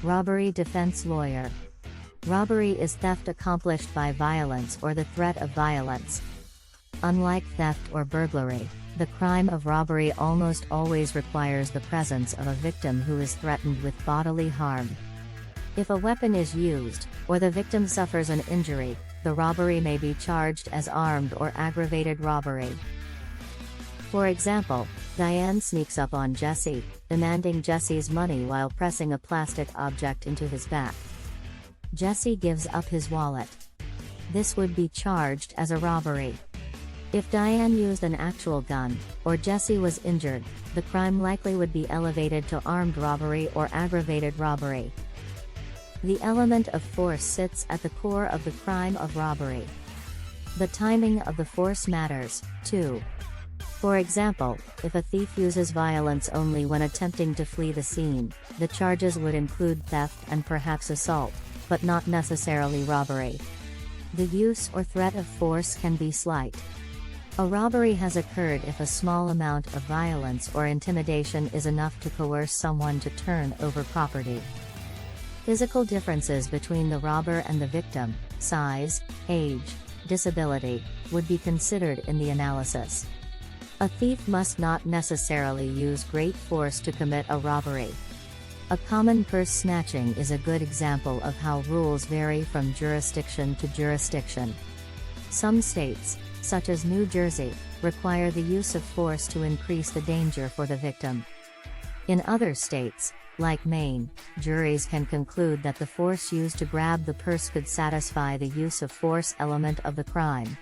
Robbery defense lawyer. Robbery is theft accomplished by violence or the threat of violence. Unlike theft or burglary, the crime of robbery almost always requires the presence of a victim who is threatened with bodily harm. If a weapon is used, or the victim suffers an injury, the robbery may be charged as armed or aggravated robbery. For example, Diane sneaks up on Jesse, demanding Jesse's money while pressing a plastic object into his back. Jesse gives up his wallet. This would be charged as a robbery. If Diane used an actual gun, or Jesse was injured, the crime likely would be elevated to armed robbery or aggravated robbery. The element of force sits at the core of the crime of robbery. The timing of the force matters, too. For example, if a thief uses violence only when attempting to flee the scene, the charges would include theft and perhaps assault, but not necessarily robbery. The use or threat of force can be slight. A robbery has occurred if a small amount of violence or intimidation is enough to coerce someone to turn over property. Physical differences between the robber and the victim, size, age, disability, would be considered in the analysis. A thief must not necessarily use great force to commit a robbery. A common purse snatching is a good example of how rules vary from jurisdiction to jurisdiction. Some states, such as New Jersey, require the use of force to increase the danger for the victim. In other states, like Maine, juries can conclude that the force used to grab the purse could satisfy the use of force element of the crime.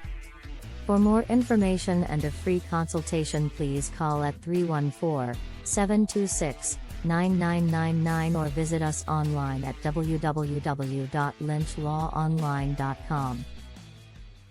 For more information and a free consultation, please call at 314-726-9999 or visit us online at www.lynchlawonline.com.